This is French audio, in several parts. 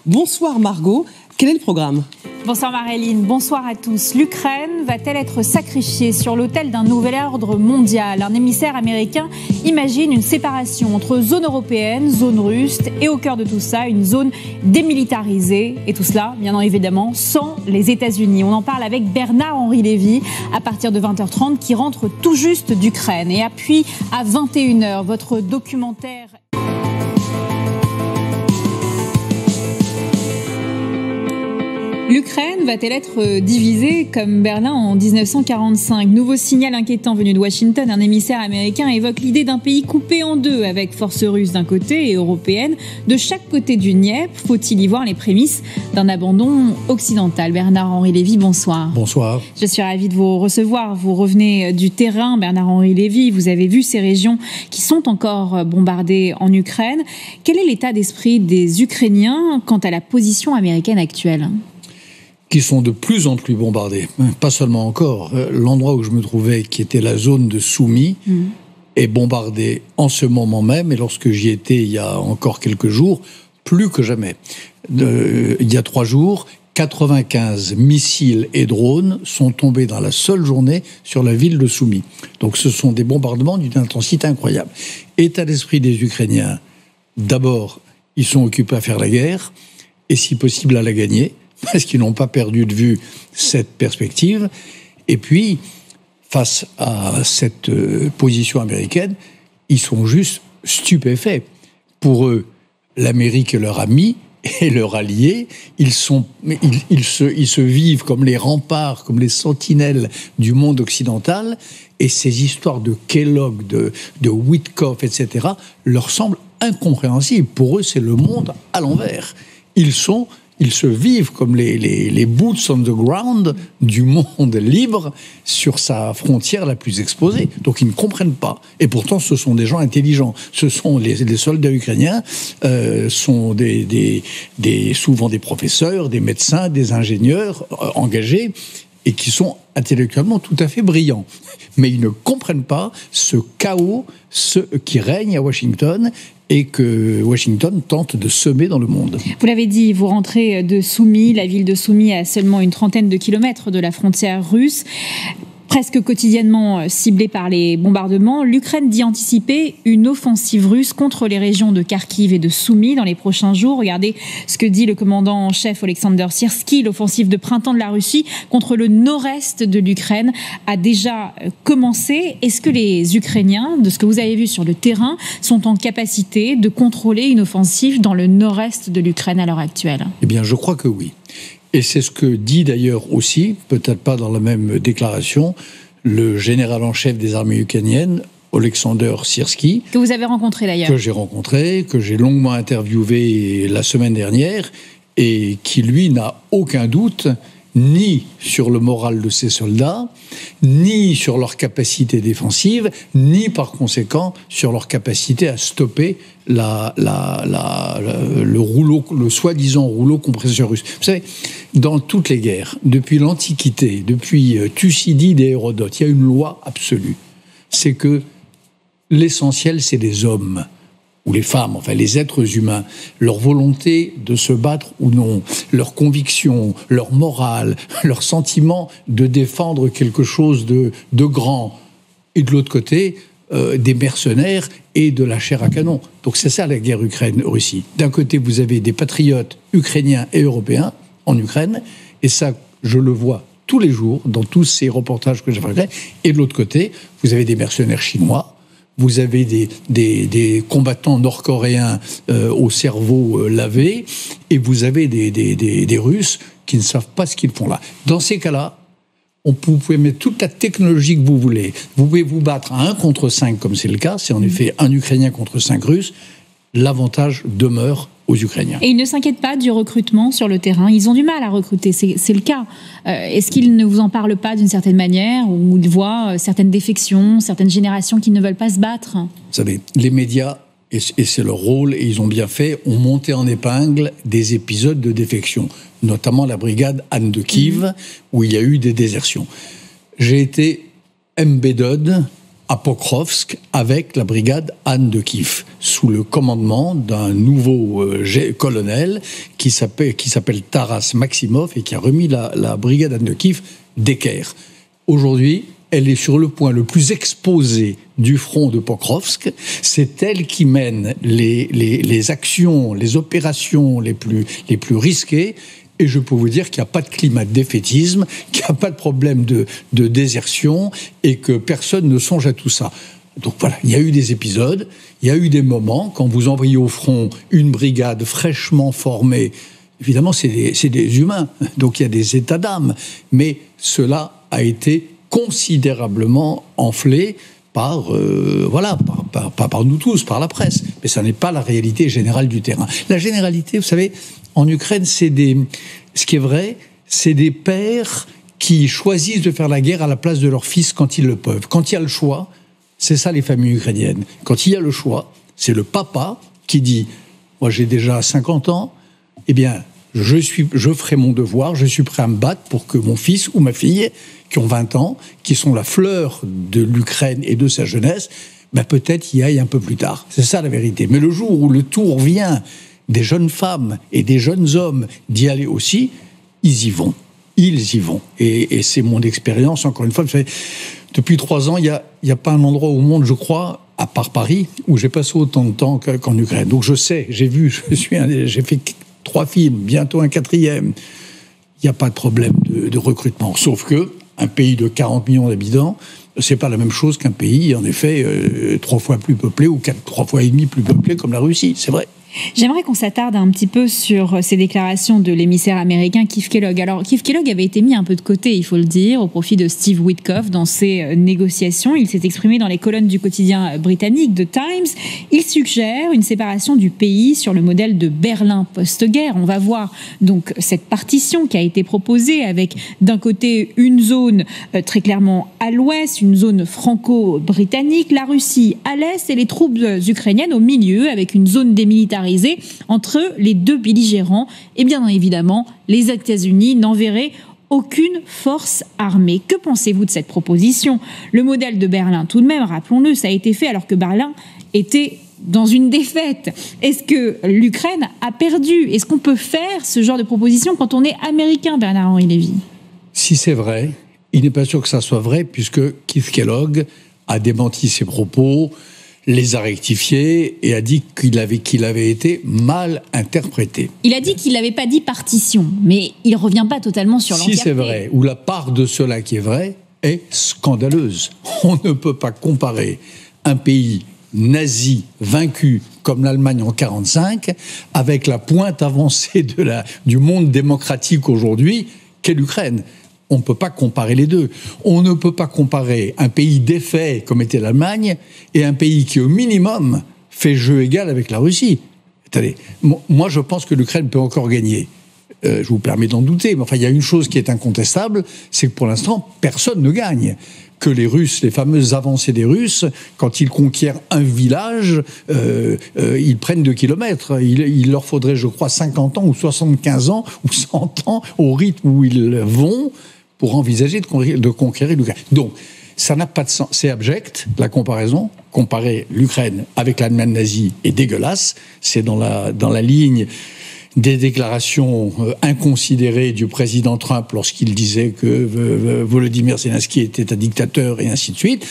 Bonsoir Margot, quel est le programme ? Bonsoir Maréline, bonsoir à tous. L'Ukraine va-t-elle être sacrifiée sur l'autel d'un nouvel ordre mondial ? Un émissaire américain imagine une séparation entre zone européenne, zone russe et au cœur de tout ça, une zone démilitarisée. Et tout cela, bien évidemment, sans les États-Unis. On en parle avec Bernard-Henri Lévy à partir de 20h30 qui rentre tout juste d'Ukraine. Et puis à 21h, votre documentaire... L'Ukraine va-t-elle être divisée comme Berlin en 1945 ? Nouveau signal inquiétant venu de Washington. Un émissaire américain évoque l'idée d'un pays coupé en deux, avec forces russes d'un côté et européennes de chaque côté du Dniepr. Faut-il y voir les prémices d'un abandon occidental ? Bernard-Henri Lévy, bonsoir. Bonsoir. Je suis ravie de vous recevoir. Vous revenez du terrain, Bernard-Henri Lévy. Vous avez vu ces régions qui sont encore bombardées en Ukraine. Quel est l'état d'esprit des Ukrainiens quant à la position américaine actuelle ? Qui sont de plus en plus bombardés. Pas seulement encore. L'endroit où je me trouvais, qui était la zone de Soumy, est bombardé en ce moment même. Et lorsque j'y étais il y a encore quelques jours, plus que jamais. Il y a 3 jours, 95 missiles et drones sont tombés dans la seule journée sur la ville de Soumy. Donc ce sont des bombardements d'une intensité incroyable. État d'esprit des Ukrainiens. D'abord, ils sont occupés à faire la guerre, et si possible à la gagner, parce qu'ils n'ont pas perdu de vue cette perspective. Et puis, face à cette position américaine, ils sont juste stupéfaits. Pour eux, l'Amérique est leur ami et leur allié. Ils se vivent comme les remparts, comme les sentinelles du monde occidental. Et ces histoires de Kellogg, de Witkoff, etc., leur semblent incompréhensibles. Pour eux, c'est le monde à l'envers. Ils se vivent comme les boots on the ground du monde libre sur sa frontière la plus exposée. Donc ils ne comprennent pas. Et pourtant, ce sont des gens intelligents. Ce sont les soldats ukrainiens, sont souvent des professeurs, des médecins, des ingénieurs engagés et qui sont intellectuellement tout à fait brillants. Mais ils ne comprennent pas ce chaos qui règne à Washington et que Washington tente de semer dans le monde. Vous l'avez dit, vous rentrez de Soumy, la ville de Soumy à seulement une trentaine de kilomètres de la frontière russe. Presque quotidiennement ciblée par les bombardements, l'Ukraine dit anticiper une offensive russe contre les régions de Kharkiv et de Soumy dans les prochains jours. Regardez ce que dit le commandant en chef Oleksandr Syrski. L'offensive de printemps de la Russie contre le nord-est de l'Ukraine a déjà commencé. Est-ce que les Ukrainiens, de ce que vous avez vu sur le terrain, sont en capacité de contrôler une offensive dans le nord-est de l'Ukraine à l'heure actuelle ? Eh bien, je crois que oui. Et c'est ce que dit d'ailleurs aussi, peut-être pas dans la même déclaration, le général en chef des armées ukrainiennes, Oleksandr Syrski. Que vous avez rencontré d'ailleurs. Que j'ai rencontré, que j'ai longuement interviewé la semaine dernière, et qui, lui, n'a aucun doute ni sur le moral de ses soldats, ni sur leur capacité défensive, ni par conséquent sur leur capacité à stopper le soi-disant rouleau compresseur russe. Vous savez, dans toutes les guerres, depuis l'Antiquité, depuis Thucydide et Hérodote, il y a une loi absolue. C'est que l'essentiel, c'est les hommes, ou les femmes, enfin les êtres humains, leur volonté de se battre ou non, leur conviction, leur morale, leur sentiment de défendre quelque chose de grand. Et de l'autre côté, des mercenaires et de la chair à canon. Donc c'est ça la guerre Ukraine-Russie. D'un côté, vous avez des patriotes ukrainiens et européens en Ukraine, et ça, je le vois tous les jours dans tous ces reportages que j'ai fait. Et de l'autre côté, vous avez des mercenaires chinois, vous avez des combattants nord-coréens au cerveau lavé, et vous avez des Russes qui ne savent pas ce qu'ils font là. Dans ces cas-là, vous pouvez mettre toute la technologie que vous voulez. Vous pouvez vous battre à 1 contre 5, comme c'est le cas. C'est en effet un Ukrainien contre 5 Russes. L'avantage demeure aux Ukrainiens. Et ils ne s'inquiètent pas du recrutement sur le terrain. Ils ont du mal à recruter, c'est le cas. Est-ce qu'ils ne vous en parlent pas d'une certaine manière, ou ils voient certaines défections, certaines générations qui ne veulent pas se battre ? Vous savez, les médias, et c'est leur rôle, et ils ont bien fait, ont monté en épingle des épisodes de défection, notamment la brigade Anne de Kiev, où il y a eu des désertions. J'ai été embedded à Pokrovsk avec la brigade Anne de Kiev, sous le commandement d'un nouveau colonel qui s'appelle Taras Maximov et qui a remis la brigade Anne de Kiev d'équerre. Aujourd'hui, elle est sur le point le plus exposé du front de Pokrovsk. C'est elle qui mène les actions, les opérations les plus risquées. Et je peux vous dire qu'il n'y a pas de climat de défaitisme, qu'il n'y a pas de problème de désertion et que personne ne songe à tout ça. Donc voilà, il y a eu des épisodes, il y a eu des moments, quand vous envoyez au front une brigade fraîchement formée, évidemment c'est des humains, donc il y a des états d'âme, mais cela a été considérablement enflé par nous tous, par la presse. Mais ça n'est pas la réalité générale du terrain. La généralité, vous savez, en Ukraine, ce qui est vrai, c'est des pères qui choisissent de faire la guerre à la place de leurs fils quand ils le peuvent. Quand il y a le choix, c'est ça les familles ukrainiennes. Quand il y a le choix, c'est le papa qui dit « Moi, j'ai déjà 50 ans, eh bien, je ferai mon devoir, je suis prêt à me battre pour que mon fils ou ma fille, qui ont 20 ans, qui sont la fleur de l'Ukraine et de sa jeunesse, peut-être y aille un peu plus tard. » C'est ça la vérité. Mais le jour où le tour vient des jeunes femmes et des jeunes hommes d'y aller aussi, ils y vont. Ils y vont. Et c'est mon expérience, encore une fois. Vous savez, depuis 3 ans, il n'y a pas un endroit au monde, je crois, à part Paris, où j'ai passé autant de temps qu'en Ukraine. Donc je sais, j'ai fait 3 films, bientôt un 4e. Il n'y a pas de problème de recrutement. Sauf que un pays de 40 millions d'habitants, c'est pas la même chose qu'un pays, en effet, 3 fois plus peuplé ou 3 fois et demi plus peuplé comme la Russie, c'est vrai. J'aimerais qu'on s'attarde un petit peu sur ces déclarations de l'émissaire américain Keith Kellogg. Alors, Keith Kellogg avait été mis un peu de côté, il faut le dire, au profit de Steve Witkoff dans ces négociations. Il s'est exprimé dans les colonnes du quotidien britannique The Times. Il suggère une séparation du pays sur le modèle de Berlin post-guerre. On va voir donc cette partition qui a été proposée avec d'un côté une zone très clairement à l'ouest, une zone franco-britannique, la Russie à l'est et les troupes ukrainiennes au milieu avec une zone démilitarisée entre les deux belligérants. Et bien évidemment, les États-Unis n'enverraient aucune force armée. Que pensez-vous de cette proposition ? Le modèle de Berlin, tout de même, rappelons-le, ça a été fait alors que Berlin était dans une défaite. Est-ce que l'Ukraine a perdu ? Est-ce qu'on peut faire ce genre de proposition quand on est américain, Bernard-Henri Lévy ? Si c'est vrai, il n'est pas sûr que ça soit vrai, puisque Keith Kellogg a démenti ses propos, les a rectifiés et a dit qu'il avait été mal interprété. Il a dit qu'il n'avait pas dit partition, mais il ne revient pas totalement sur l'entièreté. Si c'est vrai, ou la part de cela qui est vrai, est scandaleuse. On ne peut pas comparer un pays nazi vaincu comme l'Allemagne en 1945 avec la pointe avancée du monde démocratique aujourd'hui qu'est l'Ukraine. On ne peut pas comparer les deux. On ne peut pas comparer un pays défait, comme était l'Allemagne, et un pays qui, au minimum, fait jeu égal avec la Russie. Attendez, moi, je pense que l'Ukraine peut encore gagner. Je vous permets d'en douter, mais enfin, il y a une chose qui est incontestable, c'est que pour l'instant, personne ne gagne. Que les Russes, les fameuses avancées des Russes, quand ils conquièrent un village, ils prennent 2 kilomètres. Il leur faudrait, je crois, 50 ans ou 75 ans ou 100 ans au rythme où ils vont pour envisager de conquérir l'Ukraine. Donc, ça n'a pas de sens. C'est abject, la comparaison. Comparer l'Ukraine avec l'Allemagne nazie est dégueulasse. C'est dans la ligne des déclarations inconsidérées du président Trump lorsqu'il disait que Volodymyr Zelensky était un dictateur et ainsi de suite.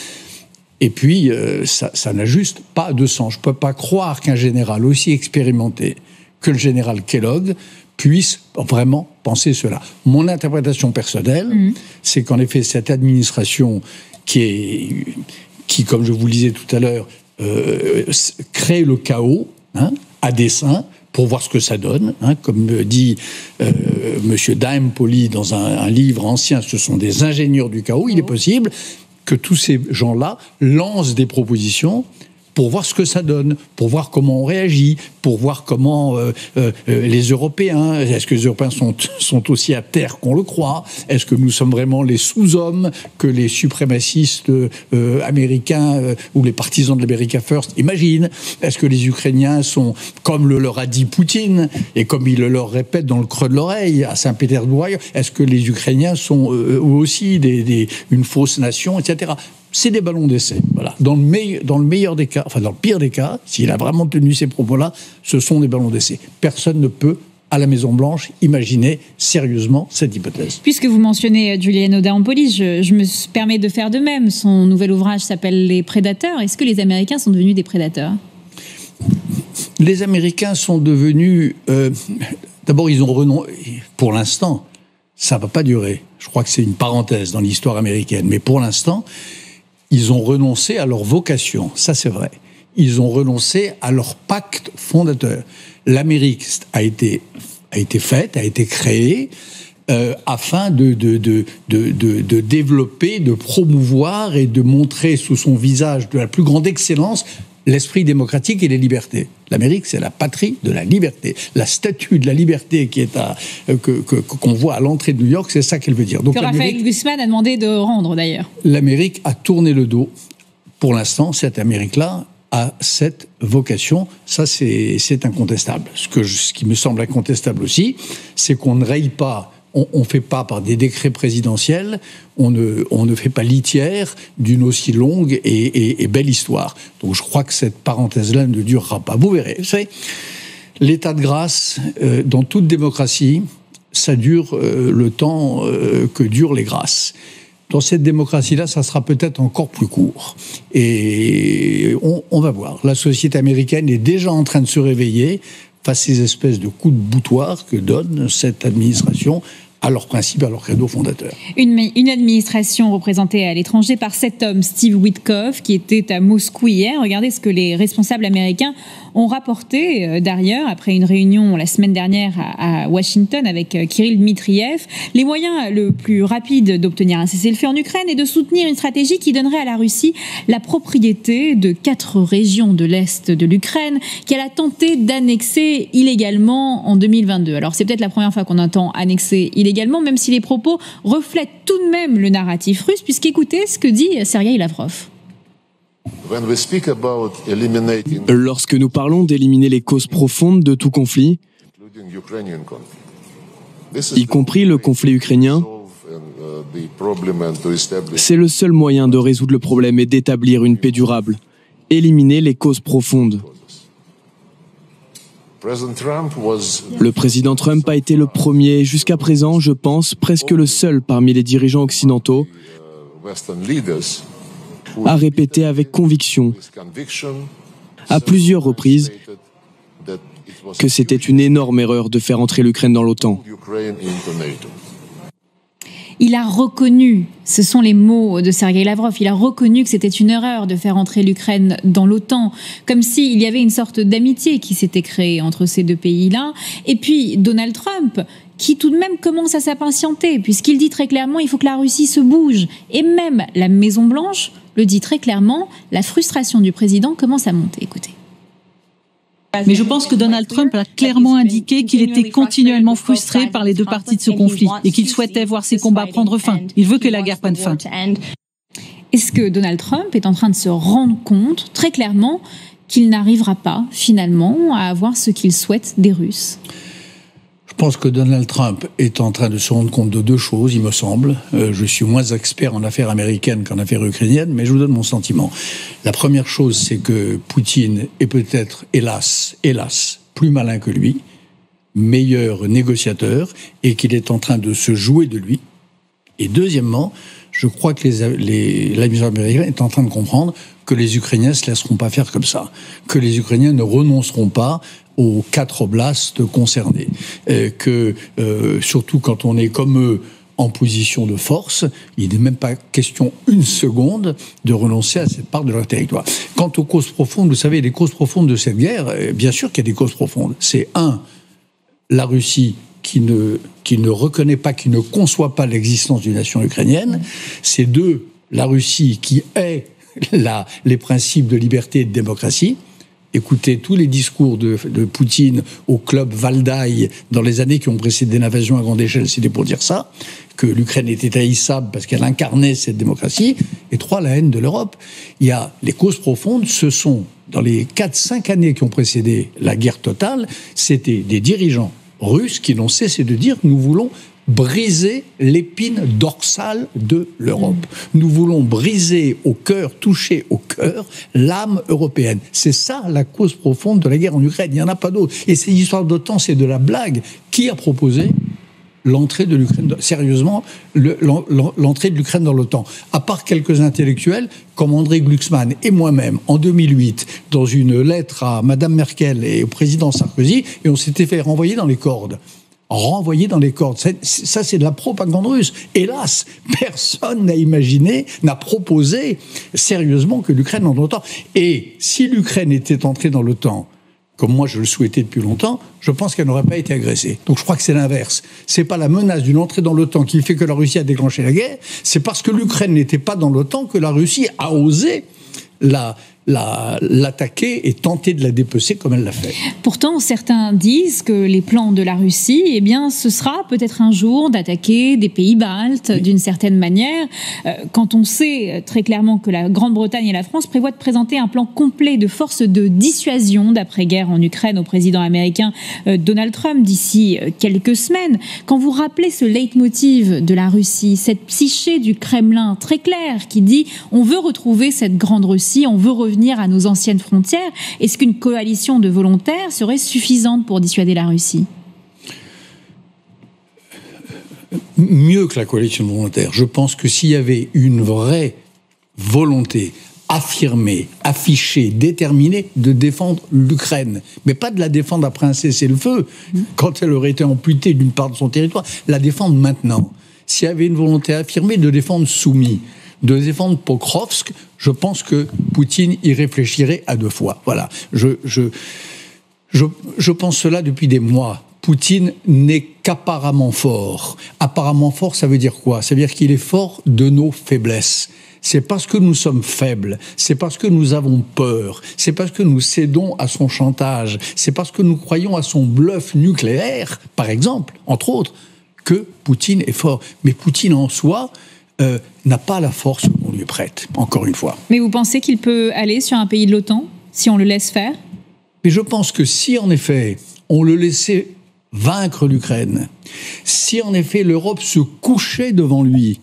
Et puis, ça n'a juste pas de sens. Je ne peux pas croire qu'un général aussi expérimenté que le général Kellogg puisse vraiment penser cela. Mon interprétation personnelle, c'est qu'en effet, cette administration qui, comme je vous le disais tout à l'heure, crée le chaos, à dessein, pour voir ce que ça donne. Comme dit M. Daim-Poli dans un livre ancien, ce sont des ingénieurs du chaos. Il est possible que tous ces gens-là lancent des propositions pour voir ce que ça donne, pour voir comment on réagit, pour voir comment les Européens, est-ce que les Européens sont aussi à terre qu'on le croit ? Est-ce que nous sommes vraiment les sous-hommes que les suprémacistes américains ou les partisans de l'America First imaginent ? Est-ce que les Ukrainiens sont, comme le leur a dit Poutine, et comme il le leur répète dans le creux de l'oreille à Saint-Pétersbourg, est-ce que les Ukrainiens sont eux aussi une fausse nation, etc. c'est des ballons d'essai. Voilà. Dans le meilleur des cas, enfin dans le pire des cas, s'il a vraiment tenu ces propos-là, ce sont des ballons d'essai. Personne ne peut, à la Maison-Blanche, imaginer sérieusement cette hypothèse. Puisque vous mentionnez Julian Oda-Ampolis, je me permets de faire de même. Son nouvel ouvrage s'appelle « Les prédateurs ». Est-ce que les Américains sont devenus des prédateurs ? Les Américains sont devenus... D'abord, ils ont renoncé... Pour l'instant, ça ne va pas durer. Je crois que c'est une parenthèse dans l'histoire américaine. Mais pour l'instant, ils ont renoncé à leur vocation. Ça, c'est vrai. Ils ont renoncé à leur pacte fondateur. L'Amérique a été faite, a été créée afin de développer, de promouvoir et de montrer sous son visage de la plus grande excellence l'esprit démocratique et les libertés. L'Amérique, c'est la patrie de la liberté. La statue de la liberté qui est qu'on voit à l'entrée de New York, c'est ça qu'elle veut dire. Donc, que Raphaël Glucksmann a demandé de rendre, d'ailleurs. L'Amérique a tourné le dos. Pour l'instant, cette Amérique-là a cette vocation. Ça, c'est incontestable. Ce qui me semble incontestable aussi, c'est qu'on ne raye pas, on ne fait pas par des décrets présidentiels, on ne fait pas litière d'une aussi longue et belle histoire. Donc je crois que cette parenthèse-là ne durera pas. Vous verrez. Vous savez, l'état de grâce, dans toute démocratie, ça dure le temps que durent les grâces. Dans cette démocratie-là, ça sera peut-être encore plus court. Et on va voir. La société américaine est déjà en train de se réveiller face à ces espèces de coups de boutoir que donne cette administration à leurs principes, à leur credo fondateur. Une administration représentée à l'étranger par cet homme, Steve Witkoff, qui était à Moscou hier. Regardez ce que les responsables américains ont rapporté d'ailleurs après une réunion la semaine dernière à Washington avec Kirill Dmitriev. Les moyens le plus rapides d'obtenir un cessez-le-feu en Ukraine est de soutenir une stratégie qui donnerait à la Russie la propriété de 4 régions de l'Est de l'Ukraine qu'elle a tenté d'annexer illégalement en 2022. Alors c'est peut-être la première fois qu'on entend annexer illégalement, même si les propos reflètent tout de même le narratif russe, puisqu'écoutez ce que dit Sergueï Lavrov. Lorsque nous parlons d'éliminer les causes profondes de tout conflit, y compris le conflit ukrainien, c'est le seul moyen de résoudre le problème et d'établir une paix durable. Éliminer les causes profondes. Le président Trump a été le premier, jusqu'à présent, je pense, presque le seul parmi les dirigeants occidentaux à répéter avec conviction, à plusieurs reprises, que c'était une énorme erreur de faire entrer l'Ukraine dans l'OTAN. Il a reconnu, ce sont les mots de Sergueï Lavrov, il a reconnu que c'était une erreur de faire entrer l'Ukraine dans l'OTAN, comme s'il y avait une sorte d'amitié qui s'était créée entre ces deux pays-là. Et puis Donald Trump, qui tout de même commence à s'impatienter, puisqu'il dit très clairement il faut que la Russie se bouge. Et même la Maison-Blanche le dit très clairement, la frustration du président commence à monter. Écoutez. Mais je pense que Donald Trump a clairement indiqué qu'il était continuellement frustré par les deux parties de ce conflit et qu'il souhaitait voir ces combats prendre fin. Il veut que la guerre prenne fin. Est-ce que Donald Trump est en train de se rendre compte très clairement qu'il n'arrivera pas finalement à avoir ce qu'il souhaite des Russes ? Je pense que Donald Trump est en train de se rendre compte de deux choses, il me semble. Je suis moins expert en affaires américaines qu'en affaires ukrainiennes, mais je vous donne mon sentiment. La première chose, c'est que Poutine est peut-être, hélas, plus malin que lui, meilleur négociateur, et qu'il est en train de se jouer de lui. Et deuxièmement, je crois que l'administration américaine est en train de comprendre que les Ukrainiens ne se laisseront pas faire comme ça, que les Ukrainiens ne renonceront pas aux 4 oblasts concernés, surtout quand on est comme eux en position de force, il n'est même pas question une seconde de renoncer à cette part de leur territoire. Quant aux causes profondes, vous savez, les causes profondes de cette guerre, bien sûr qu'il y a des causes profondes. C'est la Russie qui ne reconnaît pas, qui ne conçoit pas l'existence d'une nation ukrainienne. C'est 2, la Russie qui hait les principes de liberté et de démocratie. Écoutez tous les discours de Poutine au club Valdai dans les années qui ont précédé l'invasion à grande échelle, c'était pour dire ça, que l'Ukraine était haïssable parce qu'elle incarnait cette démocratie. Et 3, la haine de l'Europe. Il y a les causes profondes, ce sont, dans les 4-5 années qui ont précédé la guerre totale, c'était des dirigeants russes qui n'ont cessé de dire « nous voulons briser l'épine dorsale de l'Europe. Nous voulons briser au cœur, toucher au cœur, l'âme européenne. C'est ça la cause profonde de la guerre en Ukraine. Il n'y en a pas d'autre. Et ces histoires d'OTAN, c'est de la blague. Qui a proposé l'entrée de l'Ukraine, sérieusement, l'entrée de l'Ukraine dans l'OTAN? À part quelques intellectuels, comme André Glucksmann et moi-même, en 2008, dans une lettre à Madame Merkel et au président Sarkozy, et on s'était fait renvoyer dans les cordes. Renvoyer dans les cordes. Ça, c'est de la propagande russe. Hélas, personne n'a imaginé, n'a proposé sérieusement que l'Ukraine entre dans l'OTAN. Et si l'Ukraine était entrée dans l'OTAN, comme moi je le souhaitais depuis longtemps, je pense qu'elle n'aurait pas été agressée. Donc je crois que c'est l'inverse. C'est pas la menace d'une entrée dans l'OTAN qui fait que la Russie a déclenché la guerre, c'est parce que l'Ukraine n'était pas dans l'OTAN que la Russie a osé l'attaquer et tenter de la dépecer comme elle l'a fait. Pourtant, certains disent que les plans de la Russie, eh bien, ce sera peut-être un jour d'attaquer des pays baltes d'une certaine manière. Quand on sait très clairement que la Grande-Bretagne et la France prévoient de présenter un plan complet de forces de dissuasion d'après-guerre en Ukraine au président américain Donald Trump d'ici quelques semaines. Quand vous rappelez ce leitmotiv de la Russie, cette psyché du Kremlin très claire qui dit on veut retrouver cette grande Russie, on veut revenir à nos anciennes frontières, est-ce qu'une coalition de volontaires serait suffisante pour dissuader la Russie ? Mieux que la coalition de volontaires. Je pense que s'il y avait une vraie volonté affirmée, affichée, déterminée de défendre l'Ukraine, mais pas de la défendre après un cessez-le-feu, quand elle aurait été amputée d'une part de son territoire, la défendre maintenant. S'il y avait une volonté affirmée de défendre Soumy, de défendre Pokrovsk, je pense que Poutine y réfléchirait à deux fois. Voilà. Je pense cela depuis des mois. Poutine n'est qu'apparemment fort. Apparemment fort, ça veut dire quoi? Ça veut dire qu'il est fort de nos faiblesses. C'est parce que nous sommes faibles, c'est parce que nous avons peur, c'est parce que nous cédons à son chantage, c'est parce que nous croyons à son bluff nucléaire, par exemple, entre autres, que Poutine est fort. Mais Poutine en soi n'a pas la force qu'on lui prête, encore une fois. Mais vous pensez qu'il peut aller sur un pays de l'OTAN, si on le laisse faire ? Mais je pense que si, en effet, on le laissait vaincre l'Ukraine, si, en effet, l'Europe se couchait devant lui,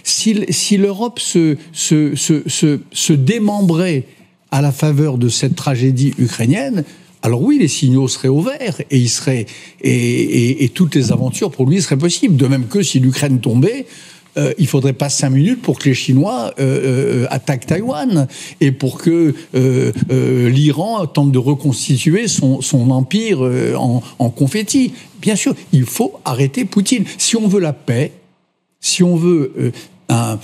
si l'Europe se démembrait à la faveur de cette tragédie ukrainienne, alors oui, les signaux seraient au vert et toutes les aventures pour lui seraient possibles. De même que si l'Ukraine tombait, il ne faudrait pas 5 minutes pour que les Chinois attaquent Taïwan et pour que l'Iran tente de reconstituer son empire en confetti. Bien sûr, il faut arrêter Poutine. Si on veut la paix, si on veut qu'un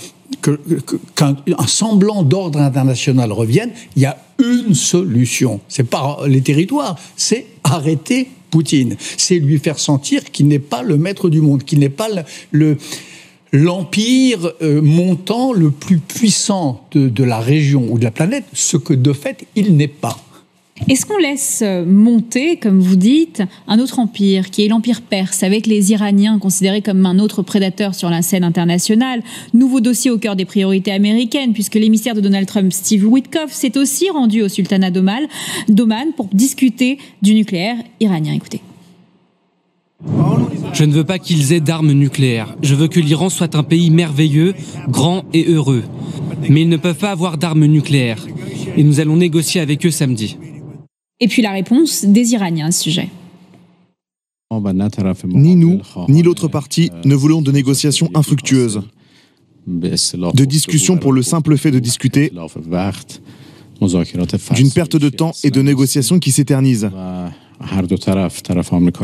semblant d'ordre international revienne, il y a une solution. C'est pas les territoires, c'est arrêter Poutine. C'est lui faire sentir qu'il n'est pas le maître du monde, qu'il n'est pas l'empire montant le plus puissant de la région ou de la planète, ce que de fait il n'est pas. Est-ce qu'on laisse monter, comme vous dites, un autre empire, qui est l'empire perse, avec les Iraniens considérés comme un autre prédateur sur la scène internationale? Nouveau dossier au cœur des priorités américaines, puisque l'émissaire de Donald Trump, Steve Witkoff, s'est aussi rendu au sultanat d'Oman pour discuter du nucléaire iranien. Écoutez. Je ne veux pas qu'ils aient d'armes nucléaires. Je veux que l'Iran soit un pays merveilleux, grand et heureux. Mais ils ne peuvent pas avoir d'armes nucléaires. Et nous allons négocier avec eux samedi. Et puis la réponse des Iraniens à ce sujet. Ni nous, ni l'autre partie ne voulons de négociations infructueuses, de discussions pour le simple fait de discuter, d'une perte de temps et de négociations qui s'éternisent.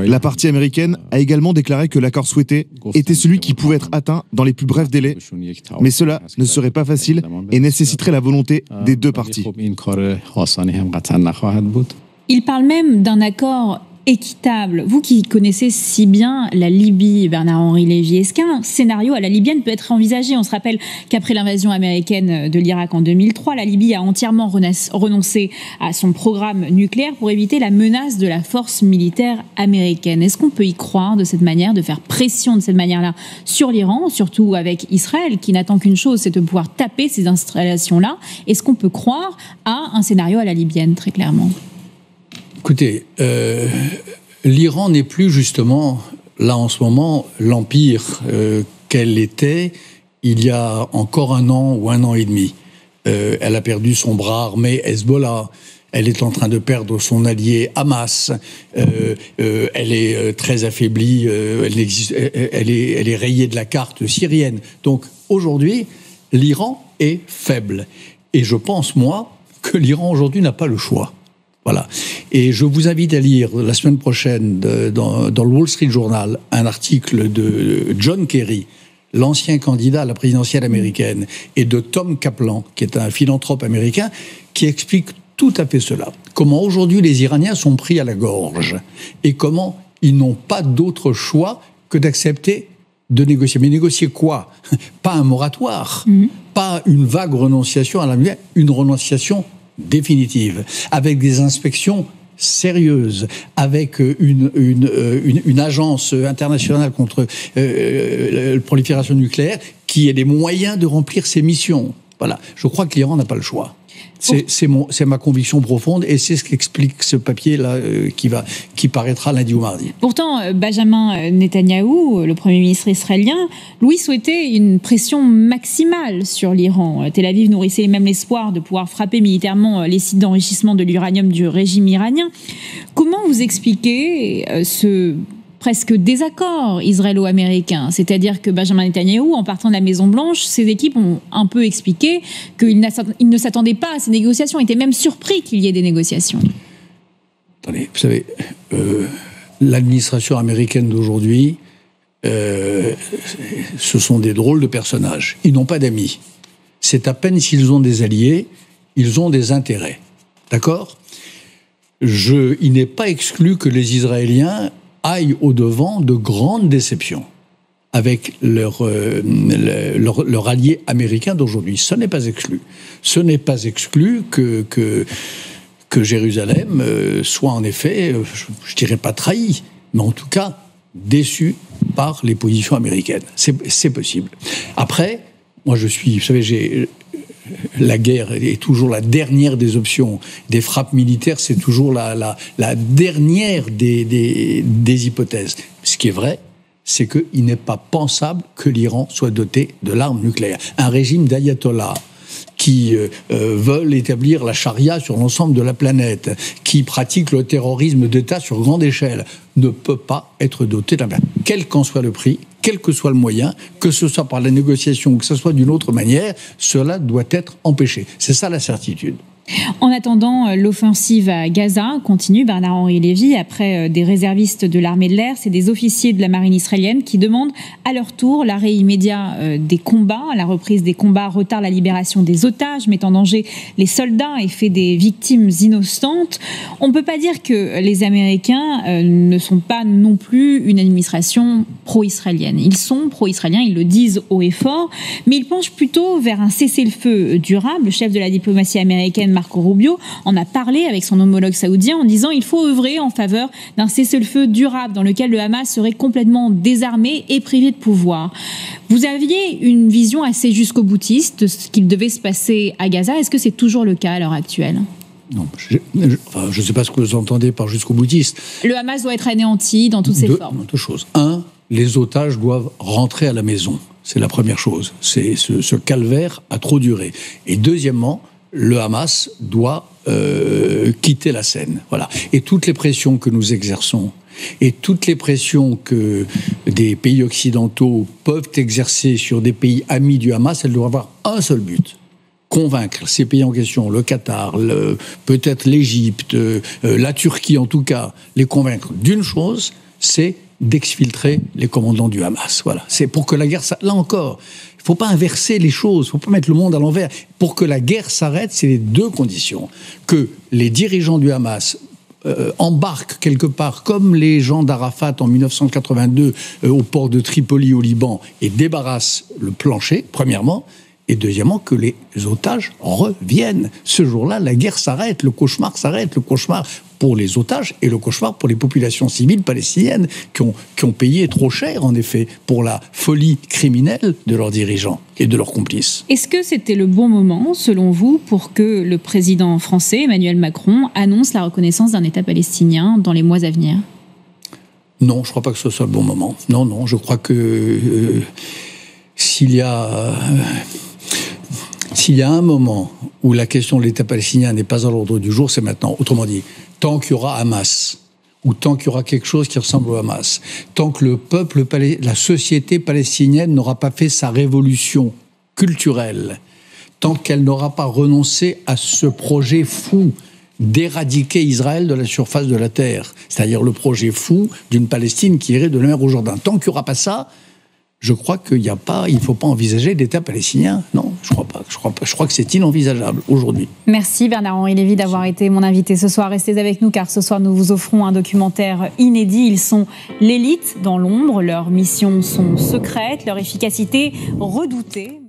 La partie américaine a également déclaré que l'accord souhaité était celui qui pouvait être atteint dans les plus brefs délais, mais cela ne serait pas facile et nécessiterait la volonté des deux parties. Il parle même d'un accord équitable. Vous qui connaissez si bien la Libye, Bernard-Henri Lévy, est-ce qu'un scénario à la libyenne peut être envisagé? On se rappelle qu'après l'invasion américaine de l'Irak en 2003, la Libye a entièrement renoncé à son programme nucléaire pour éviter la menace de la force militaire américaine. Est-ce qu'on peut y croire de cette manière, de faire pression de cette manière-là sur l'Iran, surtout avec Israël, qui n'attend qu'une chose, c'est de pouvoir taper ces installations-là? Est-ce qu'on peut croire à un scénario à la libyenne, très clairement? Écoutez, l'Iran n'est plus justement là, en ce moment, l'empire qu'elle était, il y a encore 1 an ou 1 an et demi. Elle a perdu son bras armé Hezbollah. Elle est en train de perdre son allié Hamas. Elle est très affaiblie. Elle est rayée de la carte syrienne. Donc aujourd'hui, l'Iran est faible. Et je pense, moi, que l'Iran aujourd'hui n'a pas le choix. Voilà. Et je vous invite à lire la semaine prochaine dans le Wall Street Journal un article de John Kerry, l'ancien candidat à la présidentielle américaine, et de Tom Kaplan, qui est un philanthrope américain, qui explique tout à fait cela. Comment aujourd'hui les Iraniens sont pris à la gorge et comment ils n'ont pas d'autre choix que d'accepter de négocier. Mais négocier quoi ? Pas un moratoire, pas une vague renonciation à la nucléaire, une renonciation définitive, avec des inspections sérieuse, avec une agence internationale contre la prolifération nucléaire qui ait les moyens de remplir ses missions. Voilà. Je crois que l'Iran n'a pas le choix. C'est ma conviction profonde et c'est ce qu'explique ce papier-là qui paraîtra lundi ou mardi. Pourtant, Benjamin Netanyahou, le Premier ministre israélien, lui souhaitait une pression maximale sur l'Iran. Tel Aviv nourrissait même l'espoir de pouvoir frapper militairement les sites d'enrichissement de l'uranium du régime iranien. Comment vous expliquez ce presque désaccord israélo-américain? C'est-à-dire que Benjamin Netanyahou, en partant de la Maison-Blanche, ses équipes ont un peu expliqué qu'ils ne s'attendaient pas à ces négociations, étaient même surpris qu'il y ait des négociations. Attendez, vous savez, l'administration américaine d'aujourd'hui, ce sont des drôles de personnages. Ils n'ont pas d'amis. C'est à peine s'ils ont des alliés, ils ont des intérêts. D'accord ? Il n'est pas exclu que les Israéliens aillent au-devant de grandes déceptions avec leur allié américain d'aujourd'hui. Ce n'est pas exclu. Ce n'est pas exclu que Jérusalem soit en effet, je dirais pas trahi, mais en tout cas déçu par les positions américaines. C'est possible. Après, moi vous savez, la guerre est toujours la dernière des options. Des frappes militaires, c'est toujours la dernière des hypothèses. Ce qui est vrai, c'est qu'il n'est pas pensable que l'Iran soit doté de l'arme nucléaire. Un régime d'ayatollahs qui veulent établir la charia sur l'ensemble de la planète, qui pratique le terrorisme d'État sur grande échelle, ne peut pas être doté d'un... Quel qu'en soit le prix, quel que soit le moyen, que ce soit par la négociation ou que ce soit d'une autre manière, cela doit être empêché. C'est ça la certitude. En attendant, l'offensive à Gaza continue. Bernard-Henri Lévy, après des réservistes de l'armée de l'air, c'est des officiers de la marine israélienne qui demandent à leur tour l'arrêt immédiat des combats. La reprise des combats retarde la libération des otages, met en danger les soldats et fait des victimes innocentes. On ne peut pas dire que les Américains ne sont pas non plus une administration pro-israélienne. Ils sont pro-israéliens, ils le disent haut et fort, mais ils penchent plutôt vers un cessez-le-feu durable. Le chef de la diplomatie américaine, Marco Rubio, en a parlé avec son homologue saoudien en disant qu'il faut œuvrer en faveur d'un cessez-le-feu durable dans lequel le Hamas serait complètement désarmé et privé de pouvoir. Vous aviez une vision assez jusqu'au-boutiste de ce qu'il devait se passer à Gaza. Est-ce que c'est toujours le cas à l'heure actuelle ? Non, je ne sais pas ce que vous entendez par jusqu'au-boutiste. Le Hamas doit être anéanti dans toutes ses formes. Deux choses. Un, les otages doivent rentrer à la maison. C'est la première chose. Ce calvaire a trop duré. Et deuxièmement, le Hamas doit quitter la scène. Voilà. Et toutes les pressions que nous exerçons et toutes les pressions que des pays occidentaux peuvent exercer sur des pays amis du Hamas, elles doivent avoir un seul but: convaincre ces pays en question, le Qatar, peut-être l'Égypte, la Turquie en tout cas, les convaincre d'une chose, c'est d'exfiltrer les commandants du Hamas. Voilà. C'est pour que la guerre... Là encore, il ne faut pas inverser les choses, il ne faut pas mettre le monde à l'envers. Pour que la guerre s'arrête, c'est les deux conditions. Que les dirigeants du Hamas embarquent quelque part, comme les gens d'Arafat en 1982 au port de Tripoli au Liban, et débarrassent le plancher, premièrement, et deuxièmement, que les otages reviennent. Ce jour-là, la guerre s'arrête, le cauchemar s'arrête, le cauchemar pour les otages et le cauchemar pour les populations civiles palestiniennes qui ont payé trop cher, en effet, pour la folie criminelle de leurs dirigeants et de leurs complices. Est-ce que c'était le bon moment, selon vous, pour que le président français, Emmanuel Macron, annonce la reconnaissance d'un État palestinien dans les mois à venir ? Non, je ne crois pas que ce soit le bon moment. Non, je crois que s'il y a un moment où la question de l'État palestinien n'est pas à l'ordre du jour, c'est maintenant. Autrement dit, tant qu'il y aura Hamas, ou tant qu'il y aura quelque chose qui ressemble au Hamas, tant que le peuple, la société palestinienne n'aura pas fait sa révolution culturelle, tant qu'elle n'aura pas renoncé à ce projet fou d'éradiquer Israël de la surface de la terre, c'est-à-dire le projet fou d'une Palestine qui irait de la mer au Jourdain. Tant qu'il n'y aura pas ça, je crois qu'il ne faut pas envisager l'État palestinien. Non, je crois pas. Je crois que c'est inenvisageable aujourd'hui. Merci Bernard-Henri Lévy d'avoir été mon invité ce soir. Restez avec nous car ce soir nous vous offrons un documentaire inédit. Ils sont l'élite dans l'ombre. Leurs missions sont secrètes, leur efficacité redoutée.